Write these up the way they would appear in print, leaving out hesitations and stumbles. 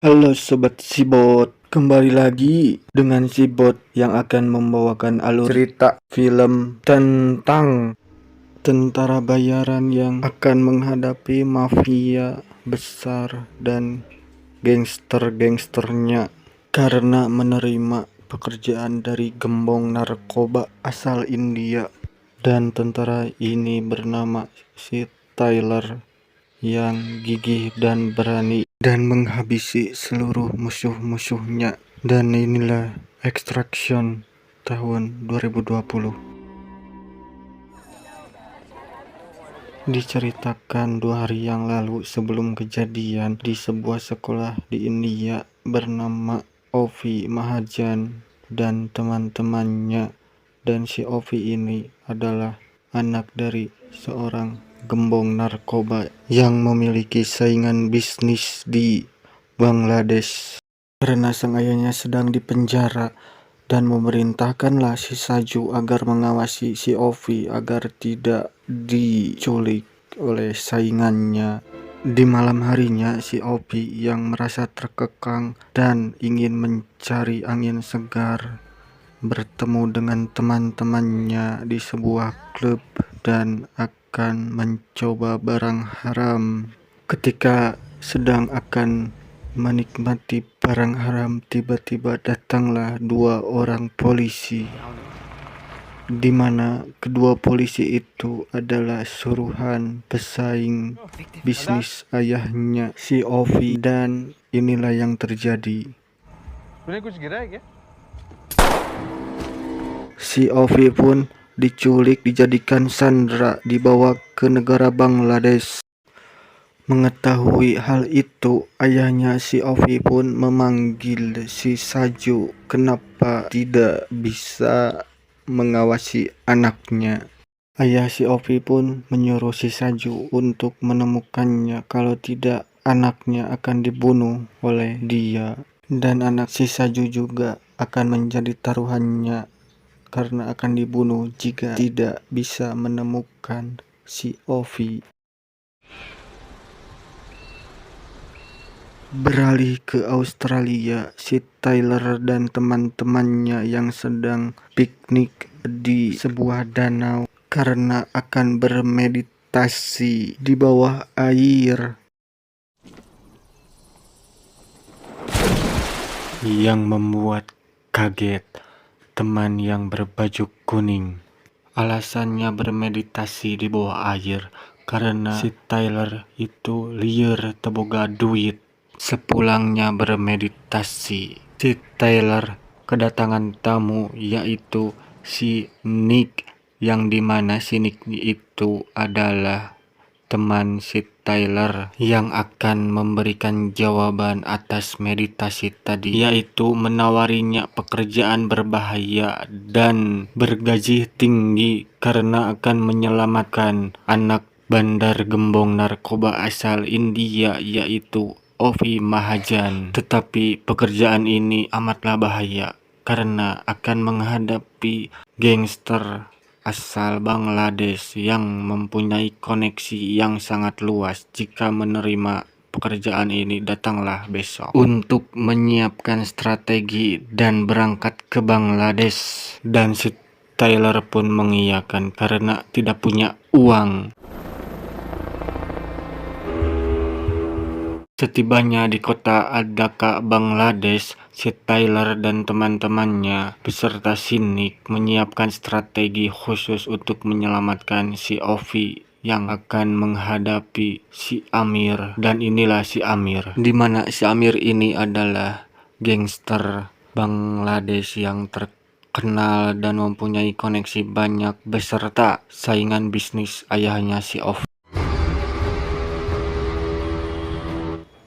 Halo Sobat Sibot, kembali lagi dengan Sibot yang akan membawakan alur cerita film tentang tentara bayaran yang akan menghadapi mafia besar dan gangster-gangsternya karena menerima pekerjaan dari gembong narkoba asal India. Dan tentara ini bernama si Tyler yang gigih dan berani dan menghabisi seluruh musuh-musuhnya. Dan inilah Extraction tahun 2020. Diceritakan 2 hari yang lalu sebelum kejadian di sebuah sekolah di India bernama Ovi Mahajan dan teman-temannya. Dan si Ovi ini adalah anak dari seorang gembong narkoba yang memiliki saingan bisnis di Bangladesh. Karena sang ayahnya sedang dipenjara dan memerintahkanlah si Saju agar mengawasi si Ovi agar tidak diculik oleh saingannya. Di malam harinya si Ovi yang merasa terkekang dan ingin mencari angin segar bertemu dengan teman-temannya di sebuah klub dan akan mencoba barang haram. Ketika sedang akan menikmati barang haram, tiba-tiba datanglah 2 orang polisi, di mana kedua polisi itu adalah suruhan pesaing bisnis ayahnya si Ovi. Dan inilah yang terjadi. Si Ovi pun diculik, dijadikan sandera, dibawa ke negara Bangladesh. Mengetahui hal itu, ayahnya si Ovi pun memanggil si Saju kenapa tidak bisa mengawasi anaknya. Ayah si Ovi pun menyuruh si Saju untuk menemukannya, kalau tidak anaknya akan dibunuh oleh dia. Dan anak si Saju juga akan menjadi taruhannya karena akan dibunuh jika tidak bisa menemukan si Ovi. Beralih ke Australia, si Tyler dan teman-temannya yang sedang piknik di sebuah danau karena akan bermeditasi di bawah air. Yang membuat kaget teman yang berbaju kuning. Alasannya bermeditasi di bawah air karena si Tyler itu liar teboga duit. Sepulangnya bermeditasi, si Tyler kedatangan tamu, yaitu si Nick, yang dimana si Nick itu adalah teman si Tyler yang akan memberikan jawaban atas meditasi tadi, yaitu menawarinya pekerjaan berbahaya dan bergaji tinggi karena akan menyelamatkan anak bandar gembong narkoba asal India, yaitu Ovi Mahajan. Tetapi pekerjaan ini amatlah bahaya karena akan menghadapi gangster asal Bangladesh yang mempunyai koneksi yang sangat luas. Jika menerima pekerjaan ini, datanglah besok untuk menyiapkan strategi dan berangkat ke Bangladesh. Dan si Tyler pun mengiyakan karena tidak punya uang. Setibanya di kota Dhaka, Bangladesh, si Tyler dan teman-temannya beserta si Nick menyiapkan strategi khusus untuk menyelamatkan si Ovi yang akan menghadapi si Amir. Dan inilah si Amir, di mana si Amir ini adalah gangster Bangladesh yang terkenal dan mempunyai koneksi banyak beserta saingan bisnis ayahnya si Ovi.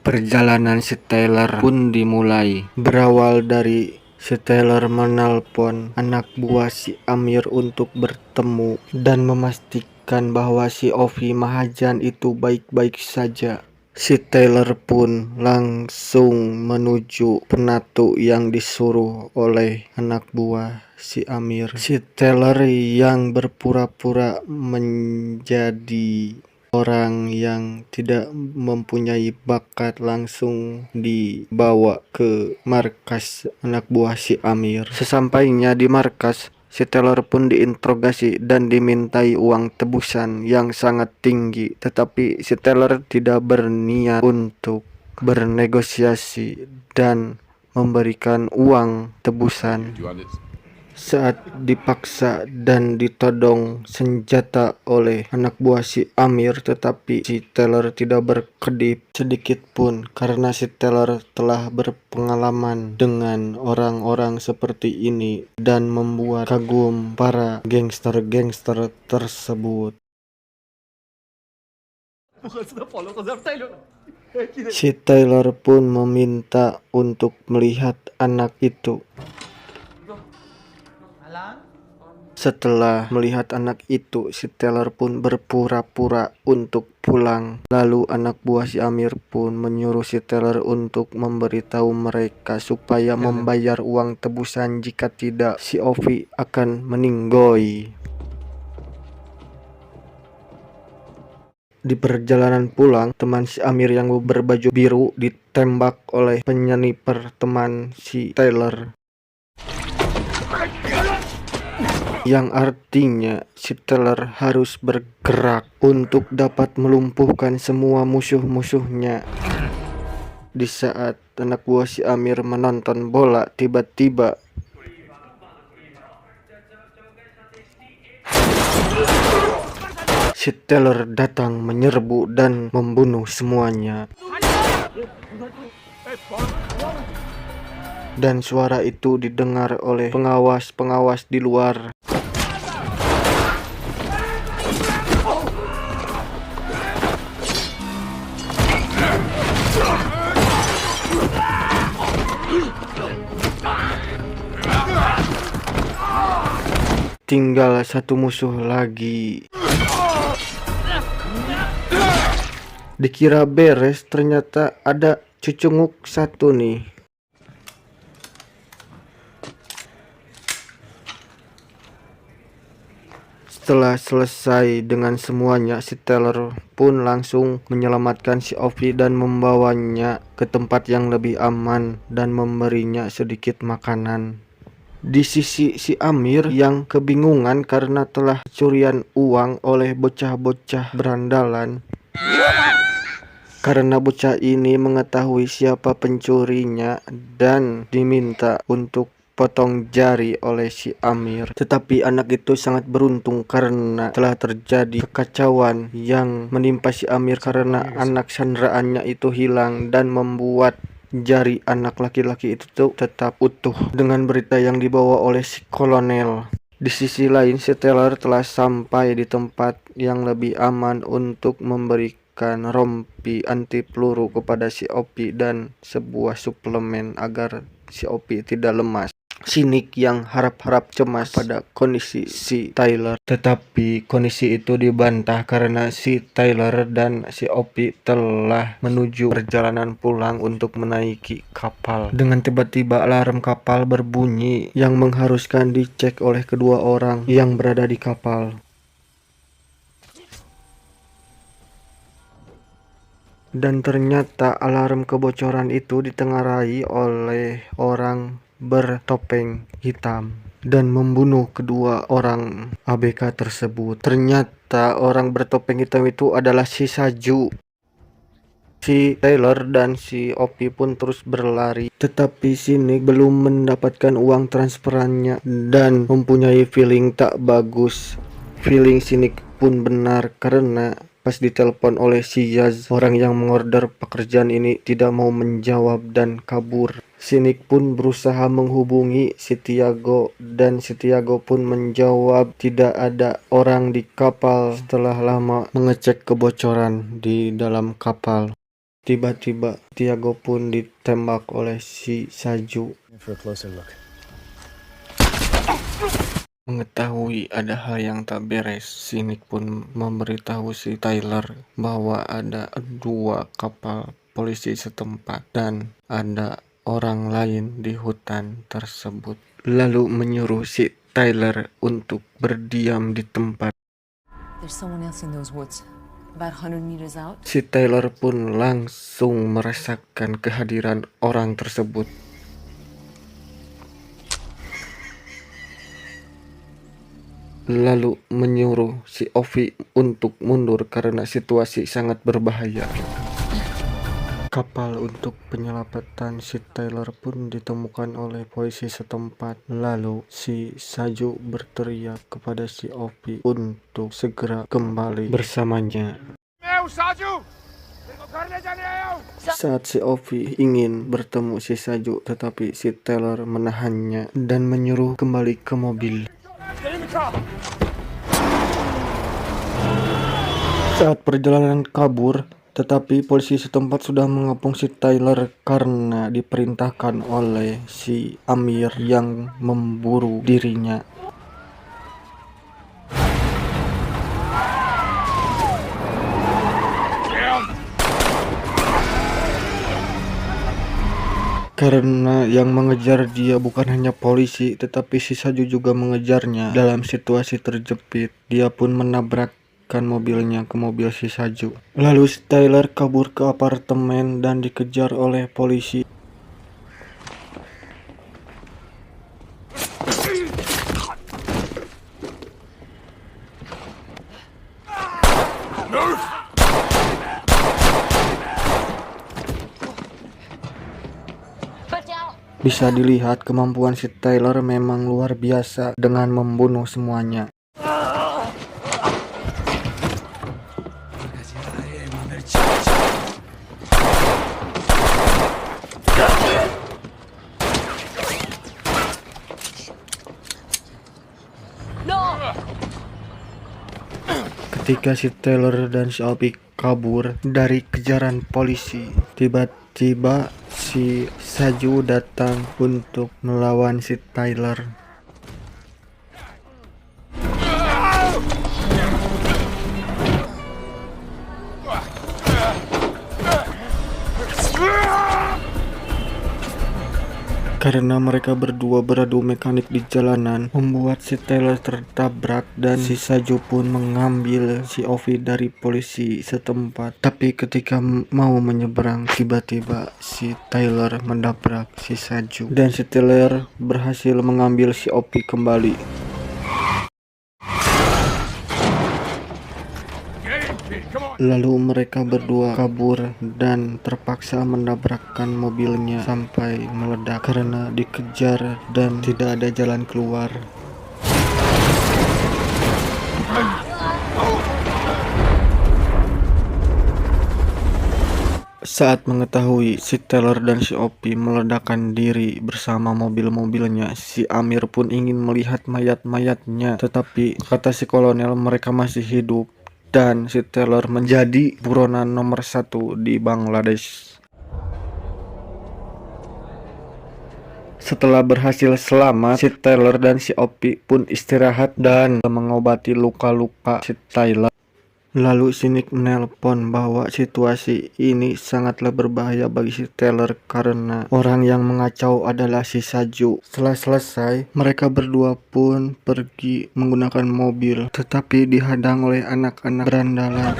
Perjalanan si Tyler pun dimulai. Berawal dari si Tyler menelpon anak buah si Amir untuk bertemu dan memastikan bahwa si Ovi Mahajan itu baik-baik saja. Si Tyler pun langsung menuju penatu yang disuruh oleh anak buah si Amir. Si Tyler yang berpura-pura menjadi Orang yang tidak mempunyai bakat langsung dibawa ke markas anak buah si Amir. Sesampainya di markas, si Taylor pun diinterogasi dan dimintai uang tebusan yang sangat tinggi. Tetapi si Taylor tidak berniat untuk bernegosiasi dan memberikan uang tebusan. Saat dipaksa dan ditodong senjata oleh anak buah si Amir, tetapi si Taylor tidak berkedip sedikit pun karena si Taylor telah berpengalaman dengan orang-orang seperti ini dan membuat kagum para gangster-gangster tersebut. Si Taylor pun meminta untuk melihat anak itu. Setelah melihat anak itu, si Taylor pun berpura-pura untuk pulang. Lalu anak buah si Amir pun menyuruh si Taylor untuk memberitahu mereka supaya membayar uang tebusan, jika tidak si Ovi akan meninggoy. Di perjalanan pulang, teman si Amir yang berbaju biru ditembak oleh penyniper teman si Taylor. Yang artinya si Taylor harus bergerak untuk dapat melumpuhkan semua musuh-musuhnya. Di saat anak buah si Amir menonton bola, tiba-tiba si Taylor datang menyerbu dan membunuh semuanya. Dan suara itu didengar oleh pengawas-pengawas di luar. Tinggal satu musuh lagi. Dikira beres, ternyata ada cucunguk satu nih. Setelah selesai dengan semuanya, si Taylor pun langsung menyelamatkan si Ovi dan membawanya ke tempat yang lebih aman dan memberinya sedikit makanan. Di sisi si Amir yang kebingungan karena telah curian uang oleh bocah-bocah berandalan. Karena bocah ini mengetahui siapa pencurinya dan diminta untuk potong jari oleh si Amir. Tetapi anak itu sangat beruntung karena telah terjadi kekacauan yang menimpa si Amir karena anak sandraannya itu hilang dan membuat jari anak laki-laki itu tetap utuh dengan berita yang dibawa oleh si kolonel. Di sisi lain, si Taylor telah sampai di tempat yang lebih aman untuk memberikan rompi anti peluru kepada si Opi dan sebuah suplemen agar si Opi tidak lemas. Si Nick yang harap-harap cemas pada kondisi si Tyler, tetapi kondisi itu dibantah karena si Tyler dan si Opi telah menuju perjalanan pulang untuk menaiki kapal. Dengan tiba-tiba alarm kapal berbunyi yang mengharuskan dicek oleh kedua orang yang berada di kapal. Dan ternyata alarm kebocoran itu ditengarai oleh orang bertopeng hitam dan membunuh kedua orang ABK tersebut. Ternyata orang bertopeng hitam itu adalah si Saju. Si Taylor dan si Opi pun terus berlari, tetapi si Nick belum mendapatkan uang transferannya dan mempunyai feeling tak bagus. Feeling si Nick pun benar karena pas ditelepon oleh si Yaz, orang yang mengorder pekerjaan ini tidak mau menjawab dan kabur. Si Nick pun berusaha menghubungi si Tiago dan si Tiago pun menjawab tidak ada orang di kapal setelah lama mengecek kebocoran di dalam kapal. Tiba-tiba Tiago pun ditembak oleh si Saju. Mengetahui ada hal yang tak beres, si Nick pun memberitahu si Tyler bahwa ada 2 kapal polisi setempat dan ada orang lain di hutan tersebut. Lalu menyuruh si Tyler untuk berdiam di tempat. There's someone else in those woods. Si Tyler pun langsung merasakan kehadiran orang tersebut. Lalu menyuruh si Ovi untuk mundur karena situasi sangat berbahaya. Kapal untuk penyelamatan si Tyler pun ditemukan oleh polisi setempat. Lalu si Saju berteriak kepada si Ovi untuk segera kembali bersamanya. Saat si Ovi ingin bertemu si Saju, tetapi si Tyler menahannya dan menyuruh kembali ke mobil. Saat perjalanan kabur, tetapi polisi setempat sudah mengepung si Tyler karena diperintahkan oleh si Amir yang memburu dirinya. Karena yang mengejar dia bukan hanya polisi, tetapi si Saju juga mengejarnya. Dalam situasi terjepit, dia pun menabrakkan mobilnya ke mobil si Saju. Lalu si Tyler kabur ke apartemen dan dikejar oleh polisi. Bisa dilihat kemampuan si Tyler memang luar biasa dengan membunuh semuanya. Ketika si Tyler dan si Ovi kabur dari kejaran polisi, tiba-tiba si Saju datang untuk melawan si Tyler. Karena mereka berdua beradu mekanik di jalanan, membuat si Tyler tertabrak dan si Saju pun mengambil si Ovi dari polisi setempat. Tapi ketika mau menyeberang, tiba-tiba si Tyler menabrak si Saju dan si Tyler berhasil mengambil si Ovi kembali. Lalu mereka berdua kabur dan terpaksa menabrakkan mobilnya sampai meledak karena dikejar dan tidak ada jalan keluar. Saat mengetahui si Tyler dan si Ovi meledakkan diri bersama mobil-mobilnya, si Amir pun ingin melihat mayat-mayatnya, tetapi kata si kolonel mereka masih hidup. Dan si Tyler menjadi buronan nomor 1 di Bangladesh. Setelah berhasil selamat, si Tyler dan si Ovi pun istirahat dan mengobati luka-luka si Tyler. Lalu si Nick menelpon bahwa situasi ini sangatlah berbahaya bagi si Tyler karena orang yang mengacau adalah si Saju. Setelah selesai, mereka berdua pun pergi menggunakan mobil, tetapi dihadang oleh anak-anak berandalan.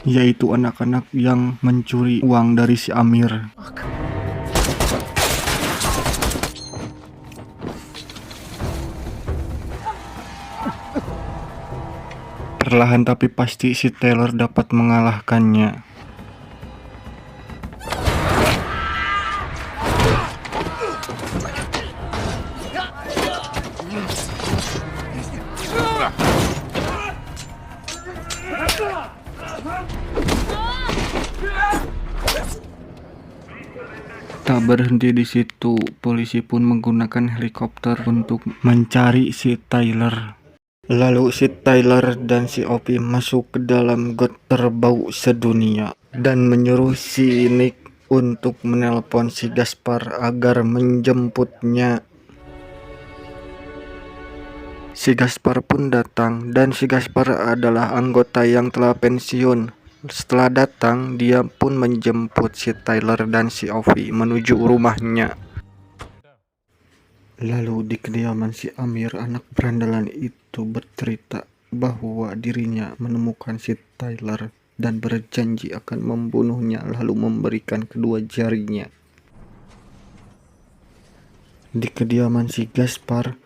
Yaitu anak-anak yang mencuri uang dari si Amir. Perlahan tapi pasti si Tyler dapat mengalahkannya. Tak berhenti di situ, polisi pun menggunakan helikopter untuk mencari si Tyler. Lalu si Tyler dan si Ovi masuk ke dalam got terbau sedunia dan menyuruh si Nick untuk menelpon si Gaspar agar menjemputnya. Si Gaspar pun datang dan si Gaspar adalah anggota yang telah pensiun. Setelah datang, dia pun menjemput si Tyler dan si Ovi menuju rumahnya. Lalu di kediaman si Amir, anak berandalan itu bercerita bahwa dirinya menemukan si Tyler dan berjanji akan membunuhnya lalu memberikan kedua jarinya. Di kediaman si Gaspar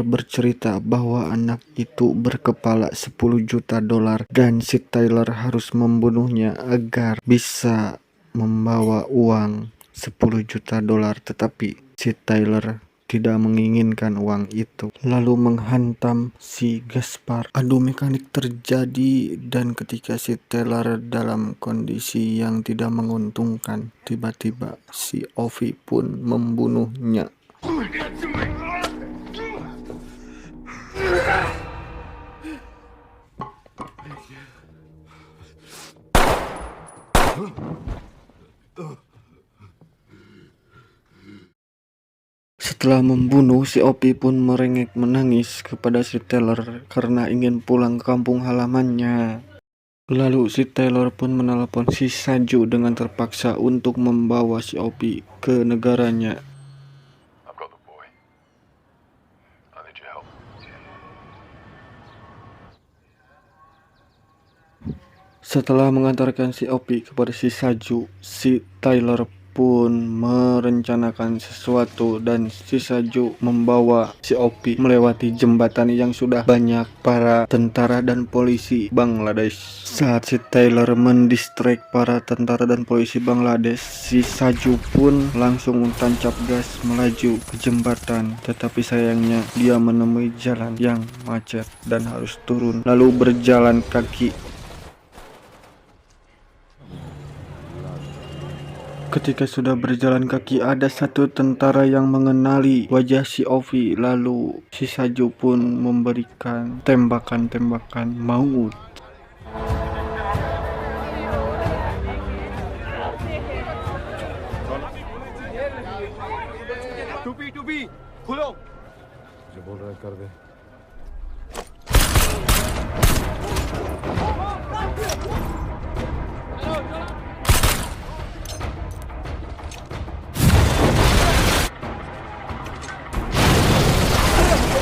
bercerita bahwa anak itu berkepala 10 juta dolar dan si Tyler harus membunuhnya agar bisa membawa uang 10 juta dolar, tetapi si Tyler tidak menginginkan uang itu, lalu menghantam si Gaspar. Adu mekanik terjadi dan ketika si Tyler dalam kondisi yang tidak menguntungkan, tiba-tiba si Ovi pun membunuhnya. Setelah membunuh, si Opi pun merengek menangis kepada si Taylor karena ingin pulang ke kampung halamannya. Lalu si Taylor pun menelpon si Saju dengan terpaksa untuk membawa si Opi ke negaranya. Setelah mengantarkan si Opi kepada si Saju, si Tyler pun merencanakan sesuatu dan si Saju membawa si Opi melewati jembatan yang sudah banyak para tentara dan polisi Bangladesh. Saat si Tyler mendistract para tentara dan polisi Bangladesh, si Saju pun langsung tancap gas melaju ke jembatan, tetapi sayangnya dia menemui jalan yang macet dan harus turun lalu berjalan kaki. Ketika sudah berjalan kaki, ada satu tentara yang mengenali wajah si Ovi, lalu si Saju pun memberikan tembakan-tembakan maut. टूपी खुलो जो बोल रहा है कर दे।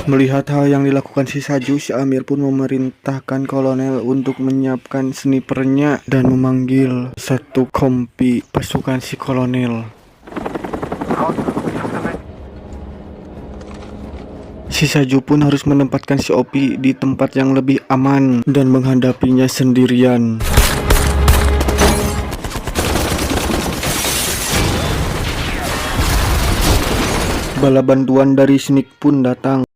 Melihat hal yang dilakukan si Saju, si Amir pun memerintahkan kolonel untuk menyiapkan snipernya dan memanggil satu kompi pasukan si kolonel. Si Saju pun harus menempatkan si Opi di tempat yang lebih aman dan menghadapinya sendirian. Bala bantuan dari Sneak pun datang.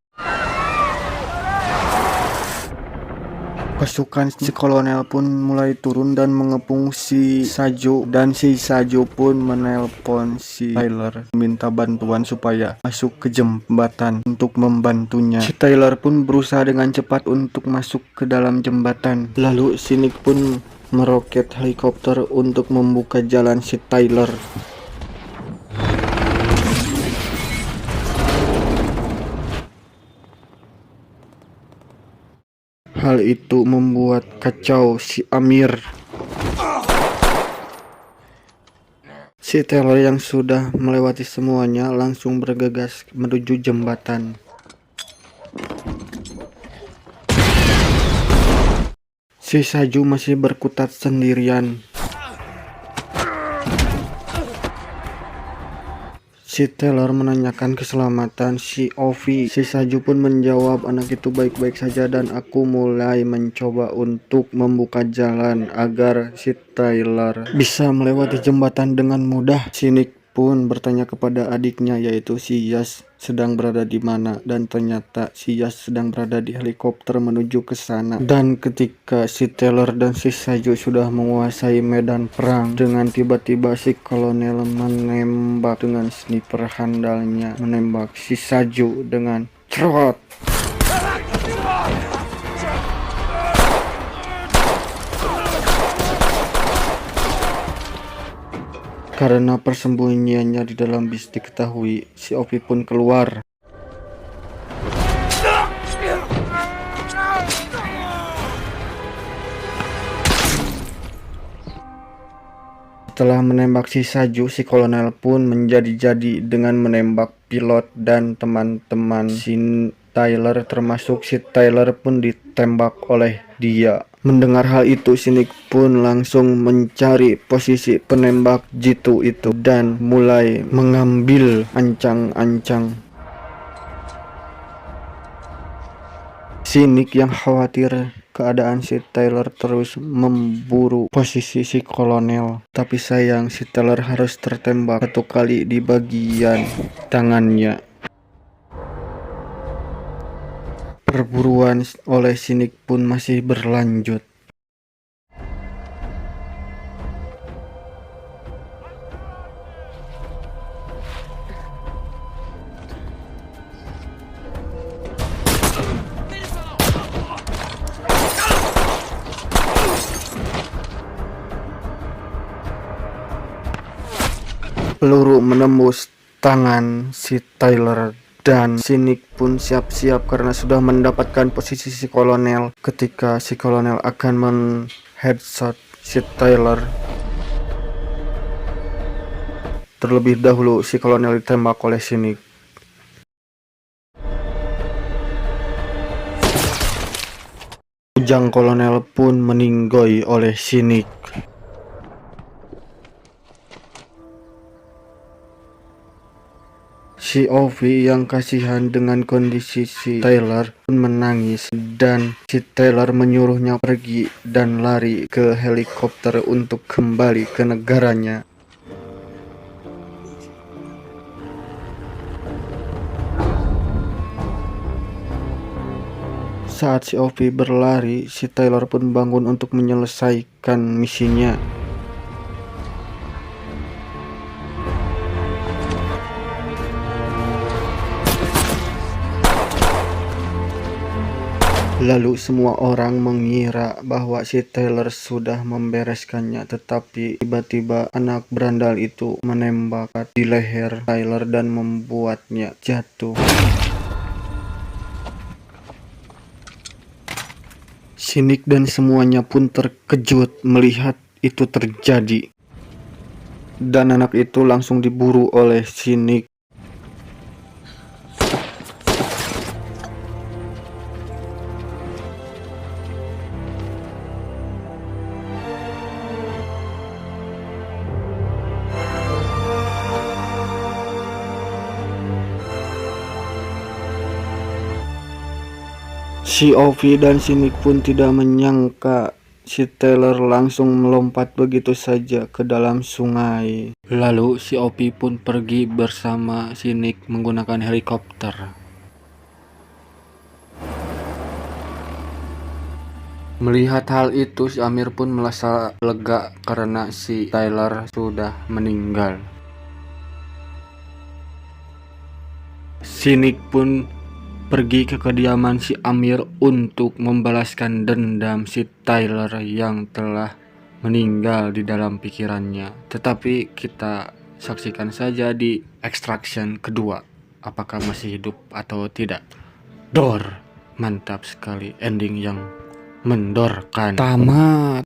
Pasukan si kolonel pun mulai turun dan mengepung si Saju, dan si Saju pun menelpon si Tyler minta bantuan supaya masuk ke jembatan untuk membantunya. Si Tyler pun berusaha dengan cepat untuk masuk ke dalam jembatan. Lalu si Nick pun meroket helikopter untuk membuka jalan si Tyler. Hal itu membuat kacau si Amir. Si Taylor yang sudah melewati semuanya langsung bergegas menuju jembatan. Si Saju masih berkutat sendirian. Si Taylor menanyakan keselamatan si Ovi. Si Saju pun menjawab, anak itu baik-baik saja dan aku mulai mencoba untuk membuka jalan agar si Taylor bisa melewati jembatan dengan mudah. Si Nick pun bertanya kepada adiknya yaitu si Yas sedang berada di mana, dan ternyata si Yas sedang berada di helikopter menuju ke sana. Dan ketika si Taylor dan si Saju sudah menguasai medan perang, dengan tiba-tiba si kolonel menembak dengan sniper handalnya, menembak si Saju dengan cerot. Karena persembunyiannya di dalam bis diketahui, si Ovi pun keluar. Setelah menembak si Saju, si kolonel pun menjadi-jadi dengan menembak pilot dan teman-teman si Tyler, termasuk si Tyler pun ditembak oleh dia. Mendengar hal itu, si Nick pun langsung mencari posisi penembak jitu itu dan mulai mengambil ancang-ancang. Si Nick yang khawatir keadaan si Tyler terus memburu posisi si kolonel. Tapi sayang, si Tyler harus tertembak 1 kali di bagian tangannya. Perburuan oleh si Nick pun masih berlanjut. Peluru menembus tangan si Tyler dan si Nick pun siap-siap karena sudah mendapatkan posisi si kolonel. Ketika si kolonel akan men-headshot si Tyler, terlebih dahulu si kolonel ditembak oleh si Nick. Ujang kolonel pun meninggoy oleh si Nick. Si Ovi yang kasihan dengan kondisi si Tyler pun menangis dan si Tyler menyuruhnya pergi dan lari ke helikopter untuk kembali ke negaranya. Saat si Ovi berlari, si Tyler pun bangun untuk menyelesaikan misinya. Lalu semua orang mengira bahwa si Tyler sudah membereskannya, tetapi tiba-tiba anak berandal itu menembak di leher Tyler dan membuatnya jatuh. Si Nick dan semuanya pun terkejut melihat itu terjadi. Dan anak itu langsung diburu oleh si Nick. Si Ovi dan si Nick pun tidak menyangka si Tyler langsung melompat begitu saja ke dalam sungai. Lalu si Ovi pun pergi bersama si Nick menggunakan helikopter. Melihat hal itu, si Amir pun merasa lega karena si Tyler sudah meninggal. Si Nick pun pergi ke kediaman si Amir untuk membalaskan dendam si Tyler yang telah meninggal di dalam pikirannya. Tetapi kita saksikan saja di extraction kedua, apakah masih hidup atau tidak. Dor, mantap sekali, ending yang mendorkan. Tamat.